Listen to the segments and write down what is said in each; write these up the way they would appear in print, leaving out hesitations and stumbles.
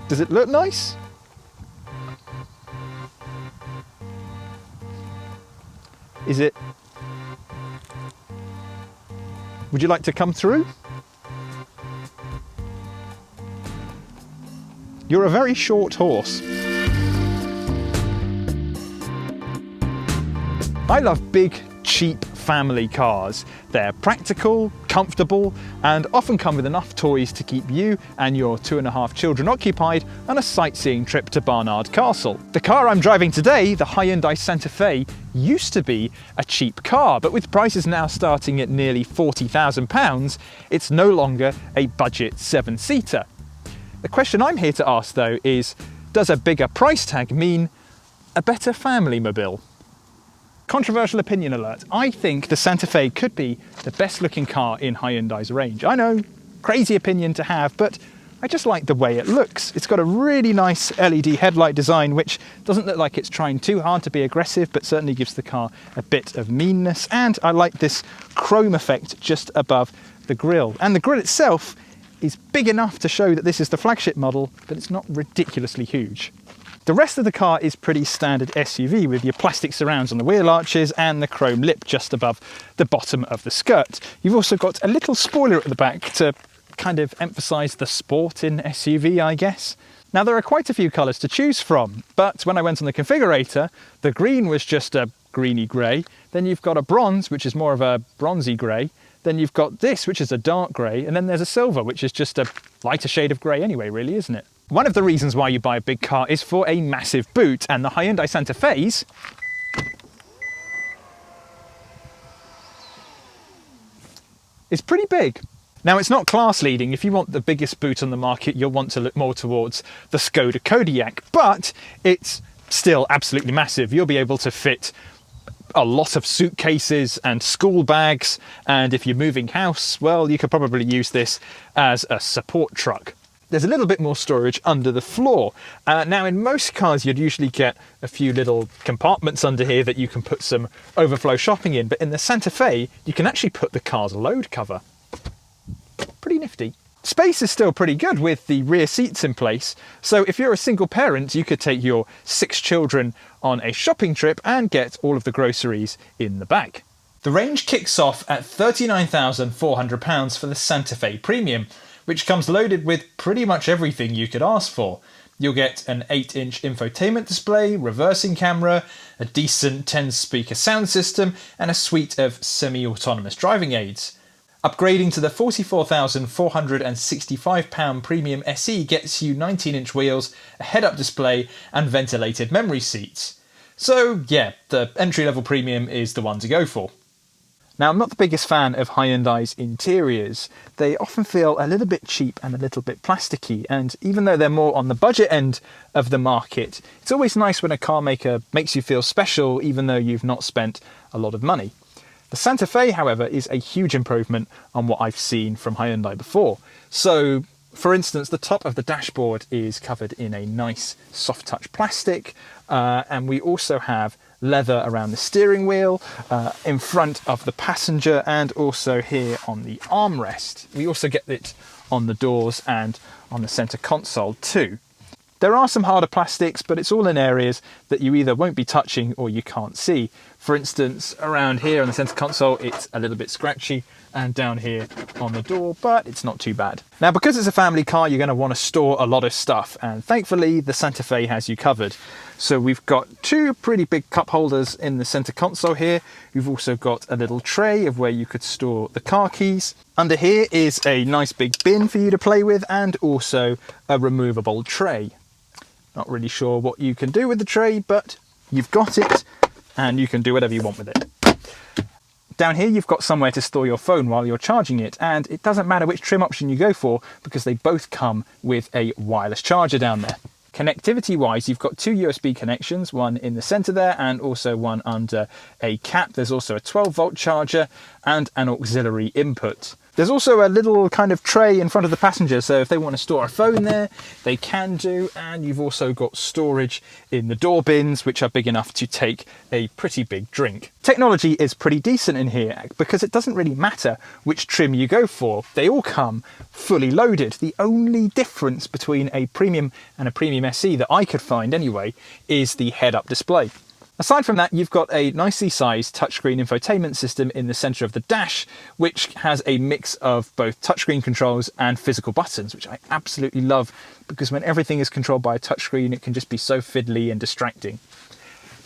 Does it look nice? Is it? Would you like to come through? You're a very short horse. I love big, cheap family cars. They're practical, comfortable, and often come with enough toys to keep you and your 2.5 children occupied on a sightseeing trip to Barnard Castle. The car I'm driving today, the Hyundai Santa Fe, used to be a cheap car, but with prices now starting at nearly £40,000, it's no longer a budget 7-seater. The question I'm here to ask though is, does a bigger price tag mean a better family mobile? Controversial opinion alert. I think the Santa Fe could be the best looking car in Hyundai's range. I know, crazy opinion to have, but I just like the way it looks. It's got a really nice LED headlight design, which doesn't look like it's trying too hard to be aggressive, but certainly gives the car a bit of meanness. And I like this chrome effect just above the grille. And the grille itself is big enough to show that this is the flagship model, but it's not ridiculously huge. The rest of the car is pretty standard SUV with your plastic surrounds on the wheel arches and the chrome lip just above the bottom of the skirt. You've also got a little spoiler at the back to kind of emphasise the sport in SUV, I guess. Now there are quite a few colours to choose from, but when I went on the configurator, the green was just a greeny grey, then you've got a bronze, which is more of a bronzy grey, then you've got this, which is a dark grey, and then there's a silver, which is just a lighter shade of grey anyway, really, isn't it? One of the reasons why you buy a big car is for a massive boot, and the Hyundai Santa Fe's is pretty big. Now it's not class leading. If you want the biggest boot on the market, you'll want to look more towards the Skoda Kodiaq, but it's still absolutely massive. You'll be able to fit a lot of suitcases and school bags, and if you're moving house, well, you could probably use this as a support truck. There's a little bit more storage under the floor. Now in most cars you'd usually get a few little compartments under here that you can put some overflow shopping in, but in the Santa Fe you can actually put the car's load cover. Pretty nifty. Space is still pretty good with the rear seats in place, so if you're a single parent you could take your 6 children on a shopping trip and get all of the groceries in the back. The range kicks off at £39,400 for the Santa Fe Premium, which comes loaded with pretty much everything you could ask for. You'll get an 8-inch infotainment display, reversing camera, a decent 10-speaker sound system, and a suite of semi-autonomous driving aids. Upgrading to the £44,465 Premium SE gets you 19-inch wheels, a head-up display, and ventilated memory seats. So yeah, the entry-level Premium is the one to go for. Now, I'm not the biggest fan of Hyundai's interiors. They often feel a little bit cheap and a little bit plasticky, and even though they're more on the budget end of the market, it's always nice when a car maker makes you feel special even though you've not spent a lot of money. The Santa Fe, however, is a huge improvement on what I've seen from Hyundai before. So, for instance, the top of the dashboard is covered in a nice soft touch plastic, and we also have leather around the steering wheel, in front of the passenger, and also here on the armrest. We also get it on the doors and on the center console too. There are some harder plastics, but it's all in areas that you either won't be touching or you can't see. For instance, around here on the center console, it's a little bit scratchy, and down here on the door, but it's not too bad. Now, because it's a family car, you're going to want to store a lot of stuff, and thankfully the Santa Fe has you covered. So we've got 2 pretty big cup holders in the center console here. We've also got a little tray of where you could store the car keys. Under here is a nice big bin for you to play with, and also a removable tray. Not really sure what you can do with the tray, but you've got it and you can do whatever you want with it. Down here you've got somewhere to store your phone while you're charging it, and it doesn't matter which trim option you go for because they both come with a wireless charger down there. Connectivity wise, you've got 2 USB connections, one in the center there and also one under a cap. There's also a 12-volt charger and an auxiliary input. There's also a little kind of tray in front of the passenger, so if they want to store a phone there, they can do. And you've also got storage in the door bins, which are big enough to take a pretty big drink. Technology is pretty decent in here because it doesn't really matter which trim you go for. They all come fully loaded. The only difference between a Premium and a Premium SE that I could find anyway is the head-up display. Aside from that, you've got a nicely sized touchscreen infotainment system in the centre of the dash, which has a mix of both touchscreen controls and physical buttons, which I absolutely love, because when everything is controlled by a touchscreen, it can just be so fiddly and distracting.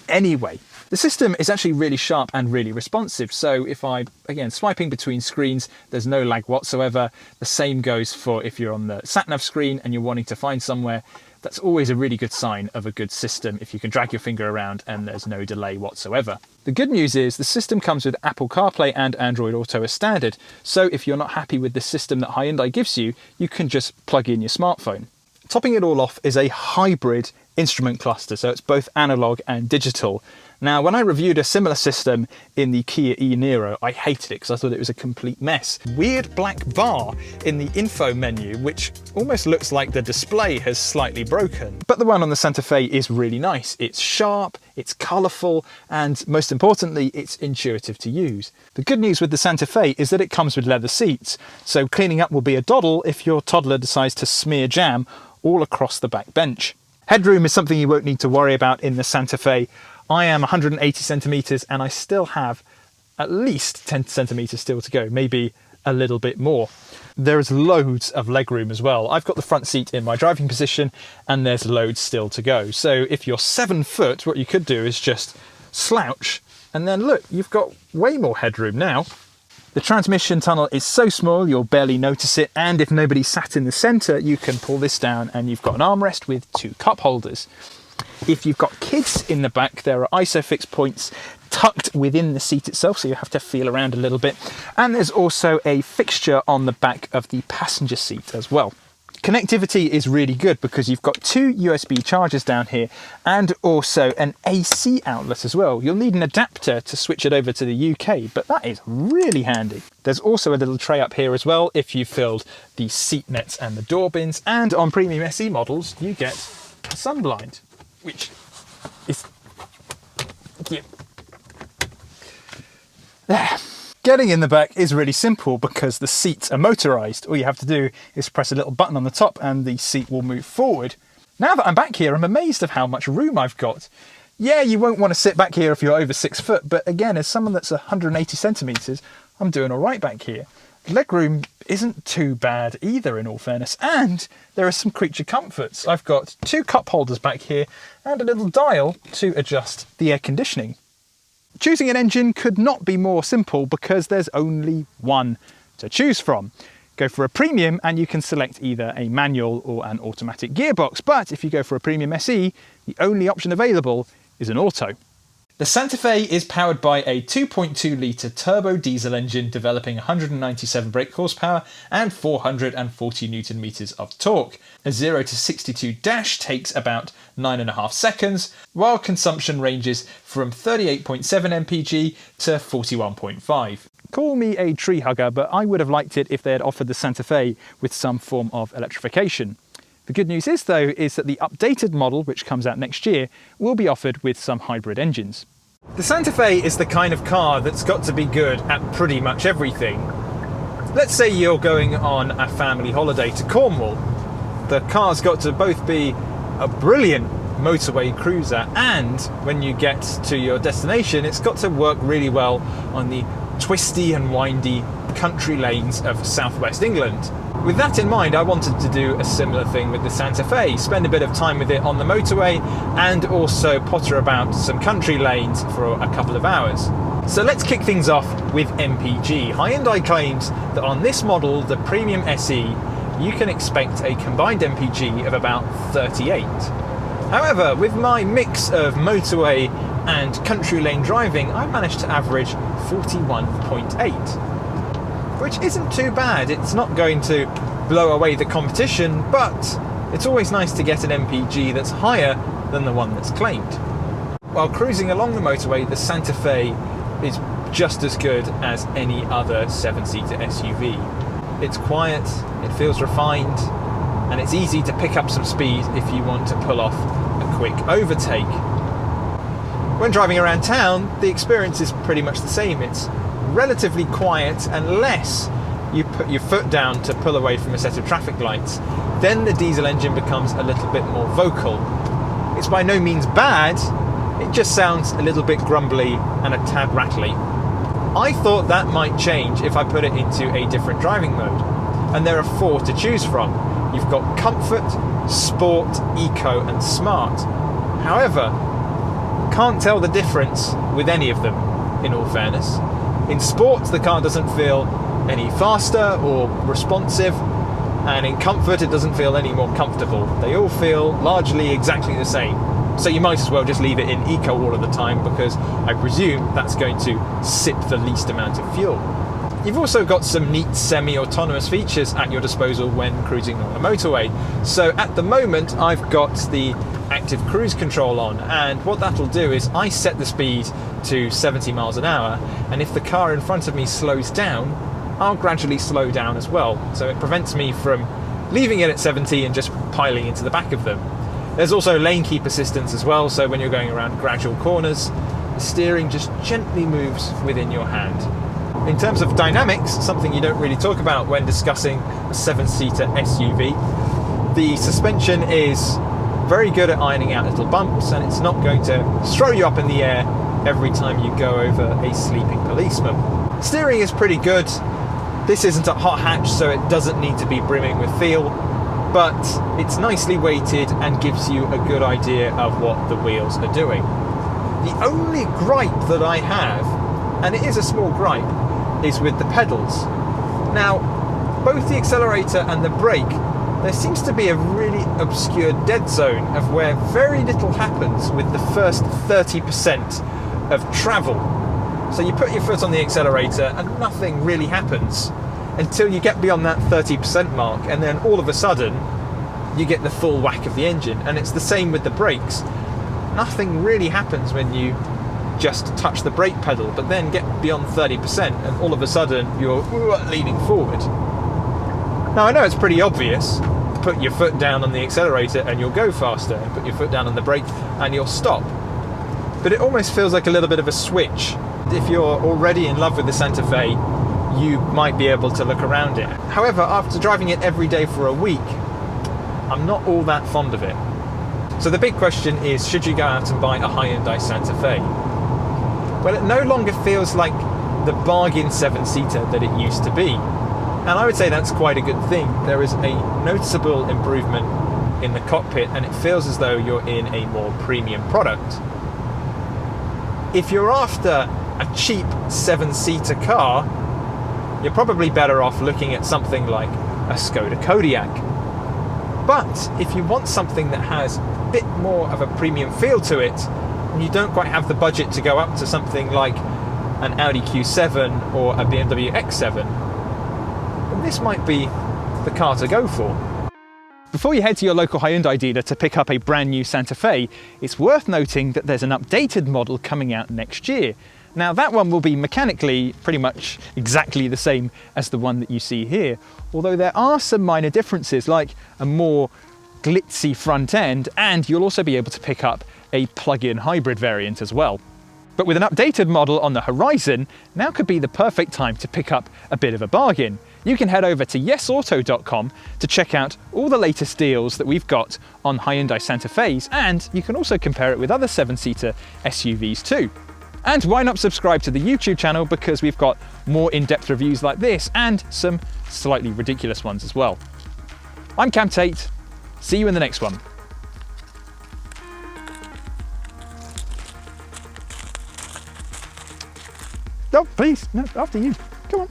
Anyway, the system is actually really sharp and really responsive. So if again, swiping between screens, there's no lag whatsoever. The same goes for if you're on the sat-nav screen and you're wanting to find somewhere. That's always a really good sign of a good system if you can drag your finger around and there's no delay whatsoever. The good news is the system comes with Apple CarPlay and Android Auto as standard, so if you're not happy with the system that Hyundai gives you, you can just plug in your smartphone. Topping it all off is a hybrid instrument cluster, so it's both analog and digital. Now, when I reviewed a similar system in the Kia e-Niro, I hated it because I thought it was a complete mess. Weird black bar in the info menu, which almost looks like the display has slightly broken. But the one on the Santa Fe is really nice. It's sharp, it's colourful, and most importantly, it's intuitive to use. The good news with the Santa Fe is that it comes with leather seats, so cleaning up will be a doddle if your toddler decides to smear jam all across the back bench. Headroom is something you won't need to worry about in the Santa Fe. I am 180 centimetres and I still have at least 10 centimetres still to go, maybe a little bit more. There is loads of legroom as well. I've got the front seat in my driving position and there's loads still to go. So if you're 7 foot, what you could do is just slouch and then look, you've got way more headroom now. The transmission tunnel is so small you'll barely notice it, and if nobody sat in the centre, you can pull this down and you've got an armrest with 2 cup holders. If you've got kids in the back, there are ISOFIX points tucked within the seat itself, so you have to feel around a little bit. And there's also a fixture on the back of the passenger seat as well. Connectivity is really good because you've got 2 USB chargers down here and also an AC outlet as well. You'll need an adapter to switch it over to the UK, but that is really handy. There's also a little tray up here as well if you filled the seat nets and the door bins, and on Premium SE models you get a sunblind, which is... yeah. There. Getting in the back is really simple because the seats are motorised. All you have to do is press a little button on the top and the seat will move forward. Now that I'm back here, I'm amazed of how much room I've got. Yeah, you won't want to sit back here if you're over 6 foot, but again, as someone that's 180 centimetres, I'm doing all right back here. Legroom isn't too bad either, in all fairness, and there are some creature comforts. I've got 2 cup holders back here and a little dial to adjust the air conditioning. Choosing an engine could not be more simple because there's only one to choose from. Go for a Premium and you can select either a manual or an automatic gearbox, but if you go for a Premium SE, the only option available is an auto. The Santa Fe is powered by a 2.2 litre turbo diesel engine developing 197 brake horsepower and 440 Newton meters of torque. A 0 to 62 dash takes about 9.5 seconds, while consumption ranges from 38.7 mpg to 41.5. Call me a tree hugger, but I would have liked it if they had offered the Santa Fe with some form of electrification. The good news is, though, is that the updated model, which comes out next year, will be offered with some hybrid engines. The Santa Fe is the kind of car that's got to be good at pretty much everything. Let's say you're going on a family holiday to Cornwall. The car's got to both be a brilliant motorway cruiser, and when you get to your destination, it's got to work really well on the twisty and windy country lanes of southwest England. With that in mind, I wanted to do a similar thing with the Santa Fe, spend a bit of time with it on the motorway and also potter about some country lanes for a couple of hours. So let's kick things off with MPG. Hyundai claims that on this model, the Premium SE, you can expect a combined MPG of about 38. However, with my mix of motorway and country lane driving, I managed to average 41.8. which isn't too bad. It's not going to blow away the competition, but it's always nice to get an MPG that's higher than the one that's claimed. While cruising along the motorway, the Santa Fe is just as good as any other 7-seater SUV. it's quiet, it feels refined, and it's easy to pick up some speed if you want to pull off a quick overtake. When driving around town, the experience is pretty much the same. It's relatively quiet unless you put your foot down to pull away from a set of traffic lights. Then the diesel engine becomes a little bit more vocal. It's by no means bad, it just sounds a little bit grumbly and a tad rattly. I thought that might change if I put it into a different driving mode. And there are 4 to choose from. You've got Comfort, Sport, Eco and Smart. However, can't tell the difference with any of them, in all fairness. In Sport, the car doesn't feel any faster or responsive, and in Comfort, it doesn't feel any more comfortable. They all feel largely exactly the same. So you might as well just leave it in Eco all of the time, because I presume that's going to sip the least amount of fuel. You've also got some neat semi-autonomous features at your disposal when cruising on a motorway. So at the moment, I've got the active cruise control on, and what that'll do is I set the speed to 70 miles an hour, and if the car in front of me slows down, I'll gradually slow down as well. So it prevents me from leaving it at 70 and just piling into the back of them. There's also lane keep assistance as well, so when you're going around gradual corners, the steering just gently moves within your hand. In terms of dynamics, something you don't really talk about when discussing a 7-seater SUV, the suspension is very good at ironing out little bumps, and it's not going to throw you up in the air every time you go over a sleeping policeman. Steering is pretty good. This isn't a hot hatch, so it doesn't need to be brimming with feel, but it's nicely weighted and gives you a good idea of what the wheels are doing. The only gripe that I have, and it is a small gripe, is with the pedals. Now, both the accelerator and the brake, there seems to be a really obscure dead zone of where very little happens with the first 30% of travel. So you put your foot on the accelerator and nothing really happens until you get beyond that 30% mark, and then all of a sudden you get the full whack of the engine. And it's the same with the brakes. Nothing really happens when you just touch the brake pedal, but then get beyond 30% and all of a sudden you're leaning forward. Now I know it's pretty obvious, put your foot down on the accelerator and you'll go faster, and put your foot down on the brake and you'll stop. But it almost feels like a little bit of a switch. If you're already in love with the Santa Fe, you might be able to look around it. However, after driving it every day for a week, I'm not all that fond of it. So the big question is, should you go out and buy a Hyundai Santa Fe? Well, it no longer feels like the bargain 7-seater that it used to be. And I would say that's quite a good thing. There is a noticeable improvement in the cockpit, and it feels as though you're in a more premium product. If you're after a cheap 7-seater car, you're probably better off looking at something like a Skoda Kodiaq. But if you want something that has a bit more of a premium feel to it, and you don't quite have the budget to go up to something like an Audi Q7 or a BMW X7, then this might be the car to go for. Before you head to your local Hyundai dealer to pick up a brand new Santa Fe, it's worth noting that there's an updated model coming out next year. Now that one will be mechanically pretty much exactly the same as the one that you see here, although there are some minor differences, like a more glitzy front end, and you'll also be able to pick up a plug-in hybrid variant as well. But with an updated model on the horizon, now could be the perfect time to pick up a bit of a bargain. You can head over to YesAuto.com to check out all the latest deals that we've got on Hyundai Santa Fe's, and you can also compare it with other 7-seater SUVs too. And why not subscribe to the YouTube channel, because we've got more in-depth reviews like this and some slightly ridiculous ones as well. I'm Cam Tate, see you in the next one. No, please, no, after you, come on.